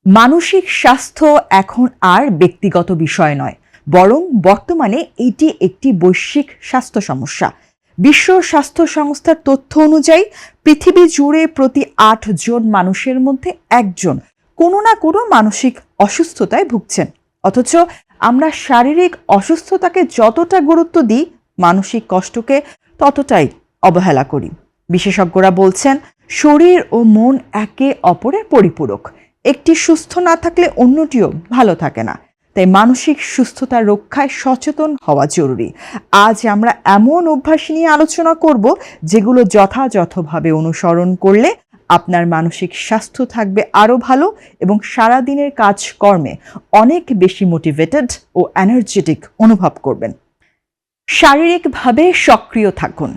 মানসিক স্বাস্থ্য এখন আর ব্যক্তিগত বিষয় নয়, বরং বর্তমানে এটি একটি বৈশ্বিক স্বাস্থ্য সমস্যা। বিশ্ব স্বাস্থ্য সংস্থার তথ্য অনুযায়ী পৃথিবী জুড়ে প্রতি ৮ জন মানুষের মধ্যে একজন কোনো না কোনো মানসিক অসুস্থতায় ভুগছেন। অথচ আমরা শারীরিক অসুস্থতাকে যতটা গুরুত্ব দিই, মানসিক কষ্টকে ততটাই অবহেলা করি। বিশেষজ্ঞরা বলছেন, শরীর ও মন একে অপরের পরিপূরক। একটি সুস্থ না থাকলে অন্যটিও ভালো থাকে না। তাই মানসিক সুস্থতা রক্ষায় সচেতন হওয়া জরুরি। আজ আমরা এমন অভ্যাস নিয়ে আলোচনা করব যেগুলো যথাযথভাবে অনুসরণ করলে আপনার মানসিক স্বাস্থ্য থাকবে আরও ভালো এবং সারাদিনের কাজকর্মে অনেক বেশি মোটিভেটেড ও এনার্জেটিক অনুভব করবেন। শারীরিকভাবে সক্রিয় থাকুন।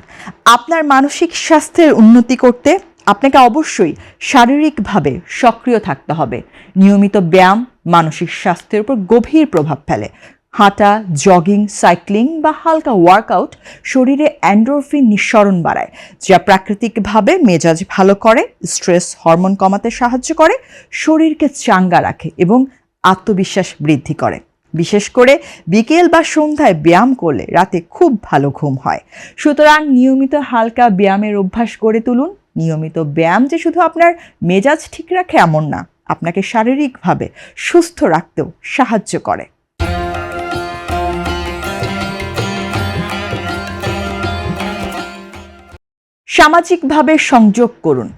আপনার মানসিক স্বাস্থ্যের উন্নতি করতে আপনাকে অবশ্যই শারীরিকভাবে সক্রিয় থাকতে হবে। নিয়মিত ব্যায়াম মানসিক স্বাস্থ্যের উপর গভীর প্রভাব ফেলে। হাঁটা, জগিং, সাইক্লিং বা হালকা ওয়ার্কআউট শরীরে এন্ডোরফিন নিঃসরণ বাড়ায়, যা প্রাকৃতিকভাবে মেজাজ ভালো করে, স্ট্রেস হরমোন কমাতে সাহায্য করে, শরীরকে চাঙ্গা রাখে এবং আত্মবিশ্বাস বৃদ্ধি করে। বিশেষ করে বিকেল বা সন্ধ্যায় ব্যায়াম করলে রাতে খুব ভালো ঘুম হয়। সুতরাং নিয়মিত হালকা ব্যায়ামের অভ্যাস গড়ে তুলুন। নিয়মিত ব্যায়াম যে শুধু আপনার মেজাজ ঠিক রাখে এমন না, আপনাকে শারীরিকভাবে সুস্থ রাখতেও সাহায্য করে। সামাজিকভাবে সংযোগ করুন।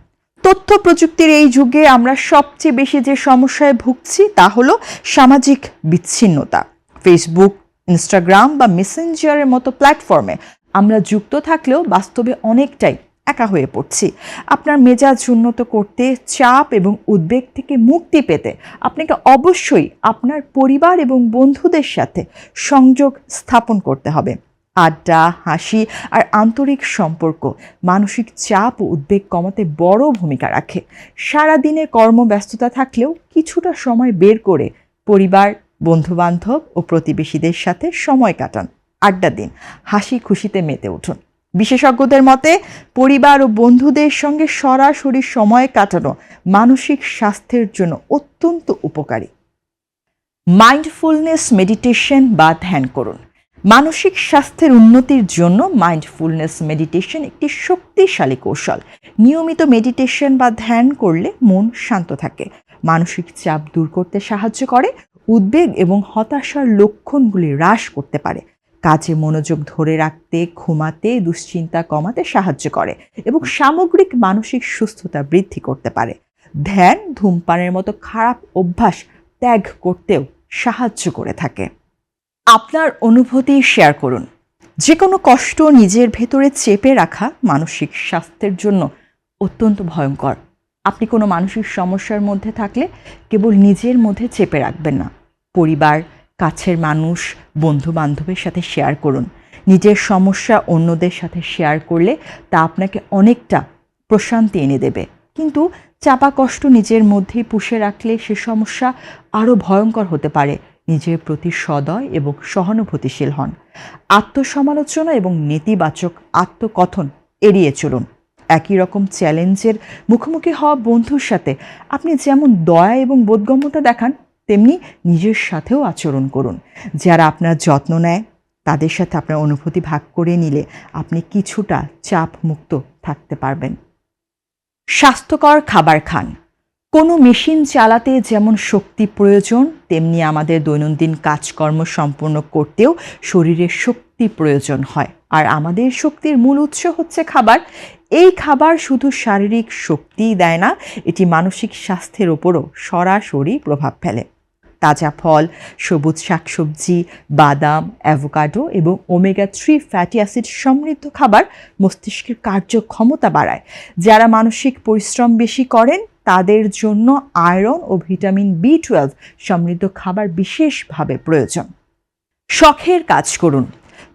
তথ্য প্রযুক্তির এই যুগে আমরা সবচেয়ে বেশি যে সমস্যায় ভুগছি তা হলো সামাজিক বিচ্ছিন্নতা। ফেসবুক, ইনস্টাগ্রাম বা মেসেঞ্জারের মতো প্ল্যাটফর্মে আমরা যুক্ত থাকলেও বাস্তবে অনেকটাই একা হয়ে পড়ছি। আপনার মেজাজ উন্নত করতে, চাপ এবং উদ্বেগ থেকে মুক্তি পেতে আপনাকে অবশ্যই আপনার পরিবার এবং বন্ধুদের সাথে সংযোগ স্থাপন করতে হবে। আড্ডা, হাসি আর আন্তরিক সম্পর্ক মানসিক চাপ ও উদ্বেগ কমাতে বড় ভূমিকা রাখে। সারাদিনে কর্মব্যস্ততা থাকলেও কিছুটা সময় বের করে পরিবার, বন্ধুবান্ধব ও প্রতিবেশীদের সাথে সময় কাটান, আড্ডা দিন, হাসি খুশিতে মেতে উঠুন। বিশেষজ্ঞদের মতে পরিবার ও বন্ধুদের সঙ্গে সরাসরি সময় কাটানো মানসিক স্বাস্থ্যের জন্য অত্যন্ত উপকারী। মাইন্ডফুলনেস মেডিটেশন বা ধ্যান করুন। মানসিক স্বাস্থ্যের উন্নতির জন্য মাইন্ডফুলনেস মেডিটেশন একটি শক্তিশালী কৌশল। নিয়মিত মেডিটেশন বা ধ্যান করলে মন শান্ত থাকে, মানসিক চাপ দূর করতে সাহায্য করে, উদ্বেগ এবং হতাশার লক্ষণগুলি হ্রাস করতে পারে, কাজে মনোযোগ ধরে রাখতে, ঘুমাতে, দুশ্চিন্তা কমাতে সাহায্য করে এবং সামগ্রিক মানসিক সুস্থতা বৃদ্ধি করতে পারে। ধ্যান ধূমপানের মতো খারাপ অভ্যাস ত্যাগ করতেও সাহায্য করে থাকে। আপনার অনুভূতি শেয়ার করুন। যে কোনো কষ্ট নিজের ভেতরে চেপে রাখা মানসিক স্বাস্থ্যের জন্য অত্যন্ত ভয়ঙ্কর। আপনি কোনো মানসিক সমস্যার মধ্যে থাকলে কেবল নিজের মধ্যে চেপে রাখবেন না, পরিবার, কাছের মানুষ, বন্ধু বান্ধবের সাথে শেয়ার করুন। নিজের সমস্যা অন্যদের সাথে শেয়ার করলে তা আপনাকে অনেকটা প্রশান্তি এনে দেবে। কিন্তু চাপা কষ্ট নিজের মধ্যেই পুষে রাখলে সে সমস্যা আরও ভয়ঙ্কর হতে পারে। নিজের প্রতি সদয় এবং সহানুভূতিশীল হন। আত্মসমালোচনা এবং নেতিবাচক আত্মকথন এড়িয়ে চলুন। একই রকম চ্যালেঞ্জের মুখোমুখি হওয়া বন্ধুর সাথে আপনি যেমন দয়া এবং বোধগম্যতা দেখান, তেমনি নিজের সাথেও আচরণ করুন। যারা আপনার যত্ন নেয় তাদের সাথে আপনার অনুভূতি ভাগ করে নিলে আপনি কিছুটা চাপ মুক্ত থাকতে পারবেন। স্বাস্থ্যকর খাবার খান। কোনো মেশিন চালাতে যেমন শক্তি প্রয়োজন, তেমনি আমাদের দৈনন্দিন কাজকর্ম সম্পন্ন করতেও শরীরের শক্তি প্রয়োজন হয়। আর আমাদের শক্তির মূল উৎস হচ্ছে খাবার। এই খাবার শুধু শারীরিক শক্তিই দেয় না, এটি মানসিক স্বাস্থ্যের ওপরও সরাসরি প্রভাব ফেলে। তাজা ফল, সবুজ শাকসবজি, বাদাম, অ্যাভোকাডো এবং ওমেগা-3 ফ্যাটি অ্যাসিড সমৃদ্ধ খাবার মস্তিষ্কের কার্যক্ষমতা বাড়ায়। যারা মানসিক পরিশ্রম বেশি করেন তাদের জন্য আয়রন ও ভিটামিন B12 সমৃদ্ধ খাবার বিশেষভাবে প্রয়োজন। শখের কাজ করুন।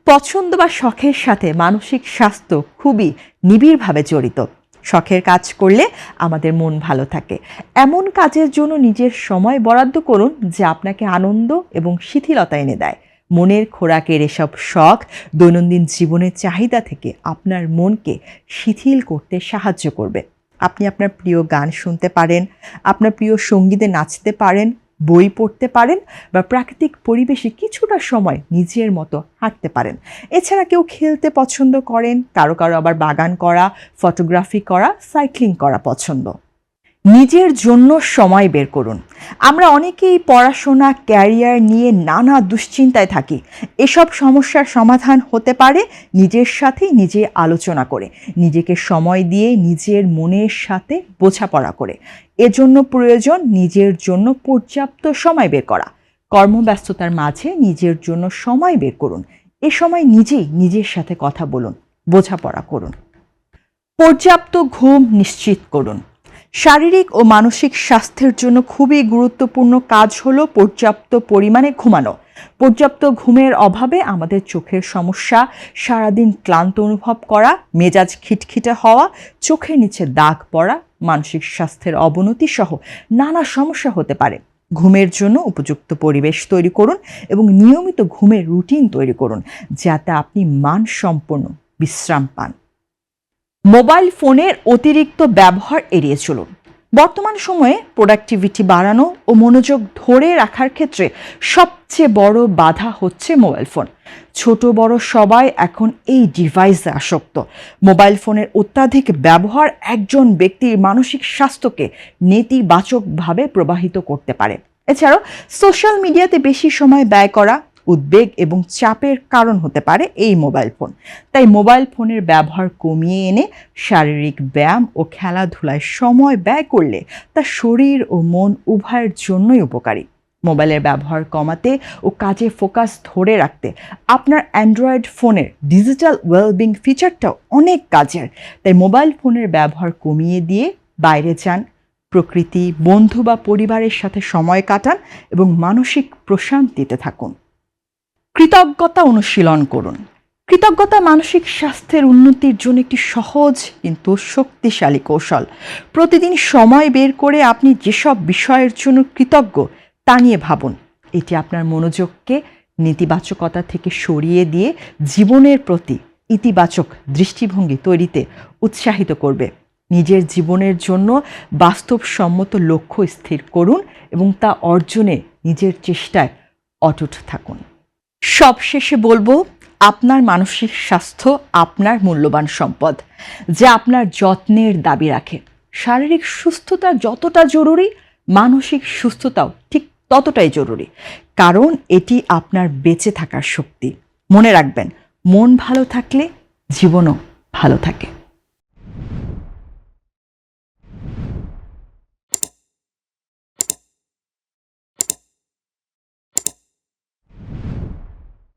পছন্দ বা শখের সাথে মানসিক স্বাস্থ্য খুবই নিবিড়ভাবে জড়িত। শখের কাজ করলে আমাদের মন ভালো থাকে। এমন কাজের জন্য নিজের সময় বরাদ্দ করুন যা আপনাকে আনন্দ এবং শিথিলতা এনে দেয়। মনের খোরাকের এসব শখ দৈনন্দিন জীবনের চাহিদা থেকে আপনার মনকে শিথিল করতে সাহায্য করবে। আপনি আপনার প্রিয় গান শুনতে পারেন, আপনার প্রিয় সঙ্গীতে নাচতে পারেন, বই পড়তে পারেন বা প্রাকৃতিক পরিবেশে কিছুটা সময় নিজের মতো হাঁটতে পারেন। এছাড়া কেউ খেলতে পছন্দ করেন, কারো আবার বাগান করা, ফটোগ্রাফি করা, সাইক্লিং করা পছন্দ। নিজের জন্য সময় বের করুন। আমরা অনেকেই পড়াশোনা, ক্যারিয়ার নিয়ে নানা দুশ্চিন্তায় থাকি। এসব সমস্যার সমাধান হতে পারে নিজের সাথে নিজে আলোচনা করে, নিজেকে সময় দিয়ে নিজের মনের সাথে বোঝাপড়া করে। এজন্য প্রয়োজন নিজের জন্য পর্যাপ্ত সময় বের করা। কর্মব্যস্ততার মাঝে নিজের জন্য সময় বের করুন। এ সময় নিজেই নিজের সাথে কথা বলুন, বোঝাপড়া করুন। পর্যাপ্ত ঘুম নিশ্চিত করুন। শারীরিক ও মানসিক স্বাস্থ্যের জন্য খুবই গুরুত্বপূর্ণ কাজ হলো পর্যাপ্ত পরিমাণে ঘুমানো। পর্যাপ্ত ঘুমের অভাবে আমাদের চোখের সমস্যা, সারাদিন ক্লান্ত অনুভব করা, মেজাজ খিটখিটে হওয়া, চোখের নিচে দাগ পড়া, মানসিক স্বাস্থ্যের অবনতি সহ নানা সমস্যা হতে পারে। ঘুমের জন্য উপযুক্ত পরিবেশ তৈরি করুন এবং নিয়মিত ঘুমের রুটিন তৈরি করুন, যাতে আপনি মানসম্পন্ন বিশ্রাম পান। মোবাইল ফোনের অতিরিক্ত ব্যবহার এড়িয়ে চলুন। বর্তমান সময়ে প্রোডাক্টিভিটি বাড়ানো ও মনোযোগ ধরে রাখার ক্ষেত্রে সবচেয়ে বড় বাধা হচ্ছে মোবাইল ফোন। ছোট বড় সবাই এখন এই ডিভাইসে আসক্ত। মোবাইল ফোনের অত্যাধিক ব্যবহার একজন ব্যক্তির মানসিক স্বাস্থ্যকে নেতিবাচকভাবে প্রভাবিত করতে পারে। এছাড়াও সোশ্যাল মিডিয়াতে বেশি সময় ব্যয় করা উদ্বেগ এবং চাপের কারণ হতে পারে এই মোবাইল ফোন। তাই মোবাইল ফোনের ব্যবহার কমিয়ে এনে শারীরিক ব্যায়াম ও খেলাধুলায় সময় ব্যয় করলে তা শরীর ও মন উভয়ের জন্যই উপকারী। মোবাইলের ব্যবহার কমাতে ও কাজে ফোকাস ধরে রাখতে আপনার অ্যান্ড্রয়েড ফোনের ডিজিটাল ওয়েলবিং ফিচারটাও অনেক কাজের। তাই মোবাইল ফোনের ব্যবহার কমিয়ে দিয়ে বাইরে যান, প্রকৃতি, বন্ধু বা পরিবারের সাথে সময় কাটান এবং মানসিক প্রশান্তিতে থাকুন। কৃতজ্ঞতা অনুশীলন করুন। কৃতজ্ঞতা মানসিক স্বাস্থ্যের উন্নতির জন্য একটি সহজ কিন্তু শক্তিশালী কৌশল। প্রতিদিন সময় বের করে আপনি যেসব বিষয়ের জন্য কৃতজ্ঞ তা নিয়ে ভাবুন। এটি আপনার মনোযোগকে নেতিবাচকতা থেকে সরিয়ে দিয়ে জীবনের প্রতি ইতিবাচক দৃষ্টিভঙ্গি তৈরিতে উৎসাহিত করবে। নিজের জীবনের জন্য বাস্তবসম্মত লক্ষ্য স্থির করুন এবং তা অর্জনে নিজের চেষ্টায় অটুট থাকুন। সবশেষে বলবো, আপনার মানসিক স্বাস্থ্য আপনার মূল্যবান সম্পদ, যা আপনার যত্নের দাবি রাখে। শারীরিক সুস্থতা যতটা জরুরি, মানসিক সুস্থতাও ঠিক ততটাই জরুরি, কারণ এটি আপনার বেঁচে থাকার শক্তি। মনে রাখবেন, মন ভালো থাকলে জীবনও ভালো থাকে।